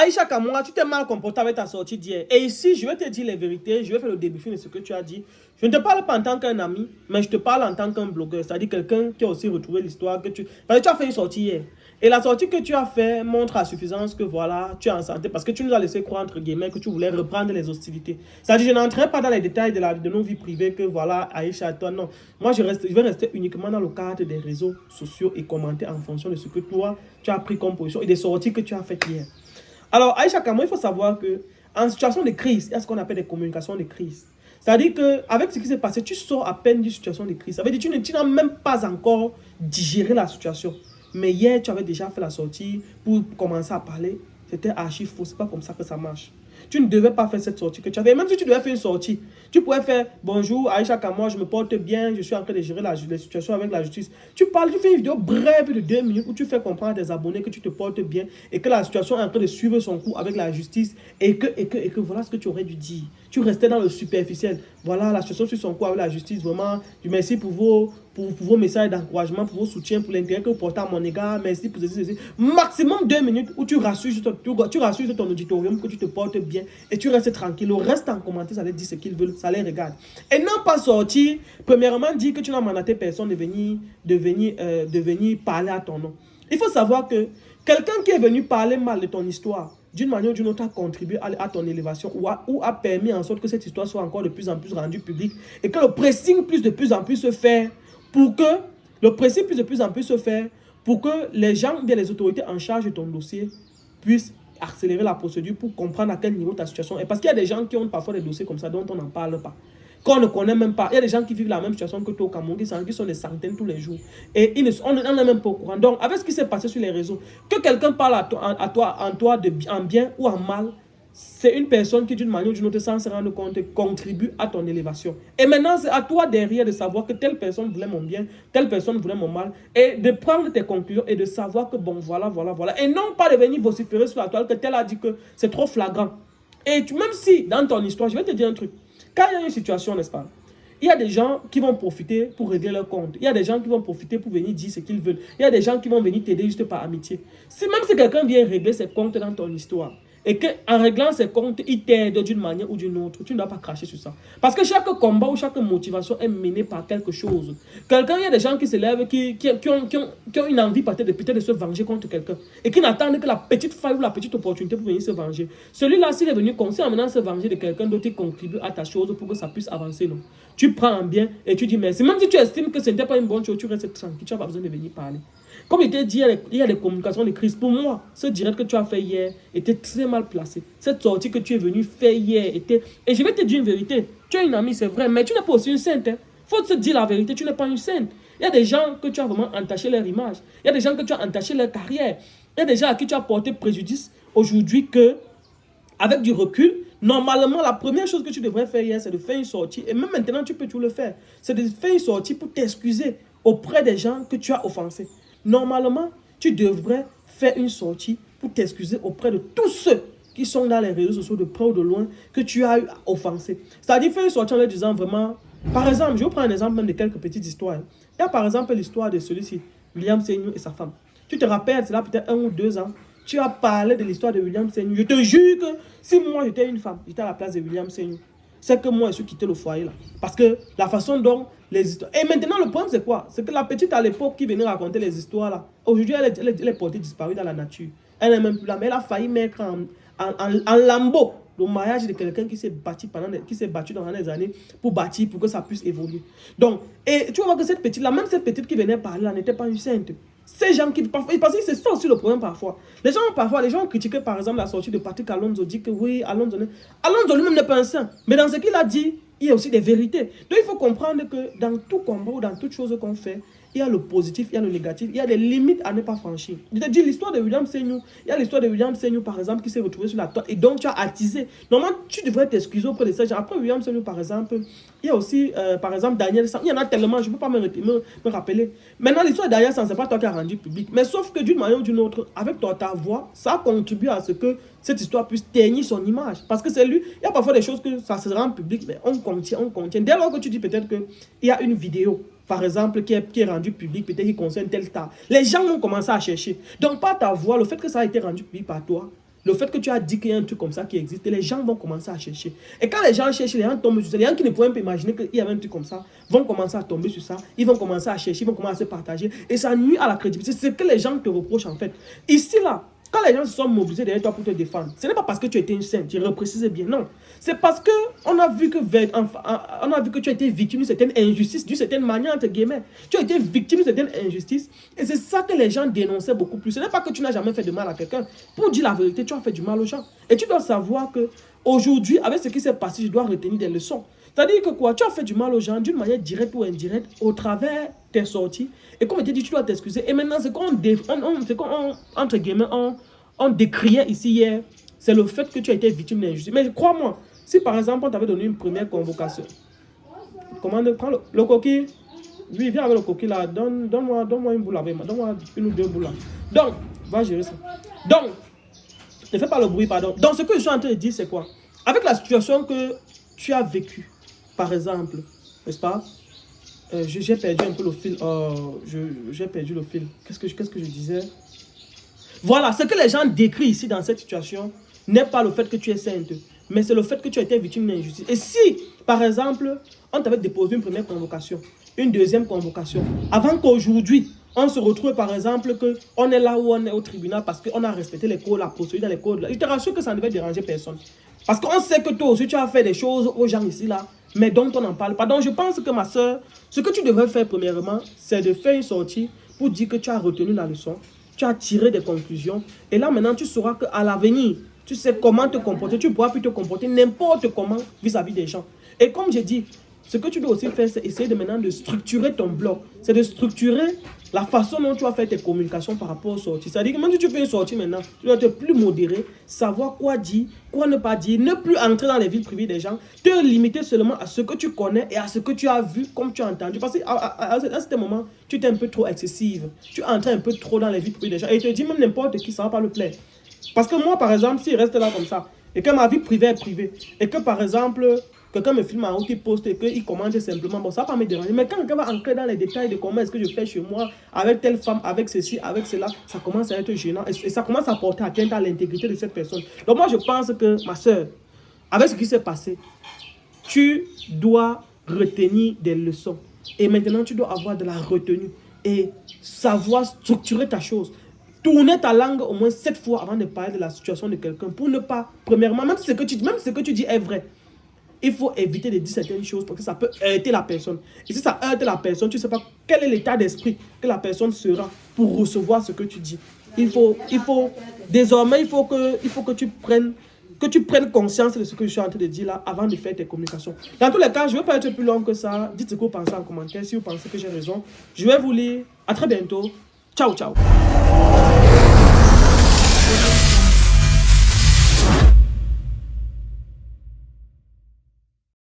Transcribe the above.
Aïcha Kamora, tu t'es mal comporté avec ta sortie d'hier. Et ici, je vais te dire les vérités, je vais faire le débriefing de ce que tu as dit. Je ne te parle pas en tant qu'un ami, mais je te parle en tant qu'un blogueur, c'est-à-dire quelqu'un qui a aussi retrouvé l'histoire que tu... Parce que tu as fait une sortie hier. Et la sortie que tu as fait montre à suffisance que voilà, tu es en santé parce que tu nous as laissé croire, entre guillemets, que tu voulais reprendre les hostilités. C'est-à-dire, je n'entrerai pas dans les détails de nos vies privées que voilà, Aïcha, toi, non. Moi, je vais rester uniquement dans le cadre des réseaux sociaux et commenter en fonction de ce que toi, tu as pris comme position et des sorties que tu as faites hier. Alors, Aïcha Kamou, il faut savoir que en situation de crise, il y a ce qu'on appelle des communications de crise. C'est-à-dire qu'avec ce qui s'est passé, tu sors à peine d'une situation de crise. Ça veut dire que tu n'as même pas encore digéré la situation. Mais hier, tu avais déjà fait la sortie pour commencer à parler. C'était archi faux. C'est pas comme ça que ça marche. Tu ne devais pas faire cette sortie que tu avais. Même si tu devais faire une sortie, tu pourrais faire bonjour Aïcha Kamou, je me porte bien, je suis en train de gérer la situation avec la justice. Tu parles, tu fais une vidéo brève de 2 minutes où tu fais comprendre à tes abonnés que tu te portes bien et que la situation est en train de suivre son cours avec la justice et que voilà ce que tu aurais dû dire. Tu restais dans le superficiel. Voilà, la situation suit son cours avec la justice. Vraiment, je merci pour vos messages d'encouragement, pour vos soutiens, pour l'intérêt que vous portez à mon égard. Merci pour ceci. Maximum 2 minutes où tu rassures ton auditorium que tu te portes bien et tu restes tranquille. Le reste en commentaire, ça les dit ce qu'ils veulent, ça les regarde. Et non pas sortir, premièrement, dire que tu n'as mandaté personne de venir parler à ton nom. Il faut savoir que quelqu'un qui est venu parler mal de ton histoire, d'une manière ou d'une autre, a contribué à ton élévation ou a permis en sorte que cette histoire soit encore de plus en plus rendue publique et que le pressing plus de plus en plus se fait pour que les gens, bien les autorités en charge de ton dossier puissent accélérer la procédure pour comprendre à quel niveau ta situation est. Parce qu'il y a des gens qui ont parfois des dossiers comme ça dont on n'en parle pas, qu'on ne connaît même pas. Il y a des gens qui vivent la même situation que toi au Cameroun, qui sont des centaines tous les jours. Et on n'est même pas au courant. Donc, avec ce qui s'est passé sur les réseaux, que quelqu'un parle en bien ou en mal, c'est une personne qui, d'une manière ou d'une autre, sans se rendre compte, contribue à ton élévation. Et maintenant, c'est à toi derrière de savoir que telle personne voulait mon bien, telle personne voulait mon mal, et de prendre tes conclusions et de savoir que bon, voilà. Et non pas de venir vociférer sur la toile que tel a dit que c'est trop flagrant. Et même si, dans ton histoire, je vais te dire un truc. Quand il y a une situation, n'est-ce pas, il y a des gens qui vont profiter pour régler leur compte. Il y a des gens qui vont profiter pour venir dire ce qu'ils veulent. Il y a des gens qui vont venir t'aider juste par amitié. Même si quelqu'un vient régler ses comptes dans ton histoire, et qu'en réglant ses comptes, il t'aide d'une manière ou d'une autre, tu ne dois pas cracher sur ça. Parce que chaque combat ou chaque motivation est menée par quelque chose. Il y a des gens qui se lèvent, qui ont une envie peut-être de se venger contre quelqu'un. Et qui n'attendent que la petite faille ou la petite opportunité pour venir se venger. Celui-là, s'il est venu conseiller en venant se venger de quelqu'un d'autre, il contribue à ta chose pour que ça puisse avancer. Non? Tu prends en bien et tu dis merci. Même si tu estimes que ce n'était pas une bonne chose, tu restes tranquille, tu n'as pas besoin de venir parler. Comme il t'a dit, il y a des communications de crise. Pour moi, ce direct que tu as fait hier était très mal placé. Cette sortie que tu es venu faire hier était... Et je vais te dire une vérité. Tu es une amie, c'est vrai, mais tu n'es pas aussi une sainte. Il faut te dire la vérité, tu n'es pas une sainte. Il y a des gens que tu as vraiment entaché leur image. Il y a des gens que tu as entaché leur carrière. Il y a des gens à qui tu as porté préjudice aujourd'hui que, avec du recul, normalement, la première chose que tu devrais faire hier, c'est de faire une sortie. Et même maintenant, tu peux tout le faire. C'est de faire une sortie pour t'excuser auprès des gens que tu as offensés. Normalement, tu devrais faire une sortie pour t'excuser auprès de tous ceux qui sont dans les réseaux sociaux de près ou de loin que tu as eu à offenser. C'est-à-dire faire une sortie en leur disant vraiment... Par exemple, je vais prendre un exemple même de quelques petites histoires. Il y a par exemple l'histoire de celui-ci, William Senior et sa femme. Tu te rappelles, c'est là peut-être 1 ou 2 ans, tu as parlé de l'histoire de William Senior. Je te jure que si moi j'étais une femme, j'étais à la place de William Senior, c'est que moi je suis quitté le foyer là. Parce que la façon dont les histoires... Et maintenant le problème c'est quoi? C'est que la petite à l'époque qui venait raconter les histoires là, aujourd'hui elle est portée disparue dans la nature. Elle n'est même plus là, mais elle a failli mettre en lambeau le mariage de quelqu'un qui s'est battu pendant des années pour bâtir, pour que ça puisse évoluer. Donc, et tu vois que cette petite là, même cette petite qui venait parler là, n'était pas une sainte. Ces gens qui parfois, parce que c'est ça aussi le problème parfois. Les gens ont critiqué par exemple la sortie de Patrick Alonso, dit que oui, Alonso lui-même n'est pas un saint. Mais dans ce qu'il a dit, il y a aussi des vérités. Donc il faut comprendre que dans tout combat ou dans toute chose qu'on fait, il y a le positif, il y a le négatif, il y a des limites à ne pas franchir. Je te dis l'histoire de William Senior. Il y a l'histoire de William Senior par exemple qui s'est retrouvé sur la toile et donc tu as attisé. Normalement, tu devrais t'excuser auprès de ces gens. Après William Senior par exemple, il y a aussi par exemple Daniel Sam. Il y en a tellement, je ne peux pas me rappeler. Maintenant l'histoire de Daniel Sam, ce n'est pas toi qui as rendu public. Mais sauf que d'une manière ou d'une autre, avec ta voix, ça a contribué à ce que cette histoire puisse ternir son image. Parce que c'est lui, il y a parfois des choses que ça se rend public, mais on contient. Dès lors que tu dis peut-être qu'il y a une vidéo, par exemple, qui est rendue publique, peut-être qui concerne tel star, les gens vont commencer à chercher. Donc, par ta voix, le fait que ça a été rendu public par toi, le fait que tu as dit qu'il y a un truc comme ça qui existe, les gens vont commencer à chercher. Et quand les gens cherchent, les gens tombent sur ça. Les gens qui ne pouvaient pas imaginer qu'il y avait un truc comme ça vont commencer à tomber sur ça. Ils vont commencer à chercher, ils vont commencer à se partager. Et ça nuit à la crédibilité. C'est ce que les gens te reprochent en fait. Ici, là, quand les gens se sont mobilisés derrière toi pour te défendre, ce n'est pas parce que tu étais une sainte, je reprécise bien, non. C'est parce qu'on a vu que tu as été victime d'une certaine injustice, d'une certaine manière, entre guillemets. Tu as été victime d'une certaine injustice. Et c'est ça que les gens dénonçaient beaucoup plus. Ce n'est pas que tu n'as jamais fait de mal à quelqu'un. Pour dire la vérité, tu as fait du mal aux gens. Et tu dois savoir que aujourd'hui, avec ce qui s'est passé, je dois retenir des leçons. C'est-à-dire que quoi, tu as fait du mal aux gens d'une manière directe ou indirecte au travers tes sorties. Et comme je t'ai dit, tu dois t'excuser. Et maintenant, ce qu'on, entre guillemets, on décriait ici hier, c'est le fait que tu as été victime d'injustice. Mais crois-moi, si par exemple, on t'avait donné une première convocation, prends le coquille. Lui, viens avec le coquille là. Donne-moi une boule avec moi. Donne-moi une ou deux boules là. Donc, va gérer ça. Donc, ne fais pas le bruit, pardon. Donc, ce que je suis en train de dire, c'est quoi? Avec la situation que tu as vécue, par exemple, n'est-ce pas? J'ai perdu un peu le fil. J'ai perdu le fil. Qu'est-ce que je disais? Voilà, ce que les gens décrivent ici dans cette situation n'est pas le fait que tu es sainte, mais c'est le fait que tu as été victime d'injustice. Et si, par exemple, on t'avait déposé une première convocation, une deuxième convocation, avant qu'aujourd'hui, on se retrouve par exemple qu'on est là où on est au tribunal parce qu'on a respecté les codes, la procédure dans les codes, je te rassure que ça ne devait déranger personne. Parce qu'on sait que toi aussi tu as fait des choses aux gens ici là, mais dont on n'en parle pas. Donc je pense que ma soeur, ce que tu devrais faire premièrement, c'est de faire une sortie pour dire que tu as retenu la leçon, tu as tiré des conclusions, et là maintenant tu sauras qu'à l'avenir, tu sais comment te comporter, tu pourras plus te comporter n'importe comment vis-à-vis des gens. Et comme j'ai dit, ce que tu dois aussi faire, c'est essayer de maintenant de structurer ton blog. C'est de structurer la façon dont tu vas faire tes communications par rapport aux sorties. C'est-à-dire que même si tu fais une sortie maintenant, tu dois être plus modéré, savoir quoi dire, quoi ne pas dire, ne plus entrer dans les vies privées des gens, te limiter seulement à ce que tu connais et à ce que tu as vu, comme tu as entendu. Parce qu'à ce moment, tu étais un peu trop excessive. Tu entrais un peu trop dans les vies privées des gens. Et il te dit même n'importe qui, ça ne va pas le plaire. Parce que moi, par exemple, s'il reste là comme ça, et que ma vie privée est privée, et que par exemple, quelqu'un me filme en haut, il poste et qu'il commente simplement, bon, ça ne va pas me déranger. Mais quand quelqu'un va entrer dans les détails de comment est-ce que je fais chez moi, avec telle femme, avec ceci, avec cela, ça commence à être gênant et ça commence à porter atteinte à l'intégrité de cette personne. Donc moi, je pense que, ma soeur, avec ce qui s'est passé, tu dois retenir des leçons. Et maintenant, tu dois avoir de la retenue et savoir structurer ta chose. Tourner ta langue au moins 7 fois avant de parler de la situation de quelqu'un pour ne pas, premièrement, même ce que tu dis est vrai, il faut éviter de dire certaines choses parce que ça peut heurter la personne. Et si ça heurte la personne, tu ne sais pas quel est l'état d'esprit que la personne sera pour recevoir ce que tu dis. Désormais, il faut que tu prennes conscience de ce que je suis en train de dire là avant de faire tes communications. Dans tous les cas, je ne veux pas être plus long que ça. Dites ce que vous pensez en commentaire. Si vous pensez que j'ai raison, je vais vous lire. À très bientôt. Ciao, ciao.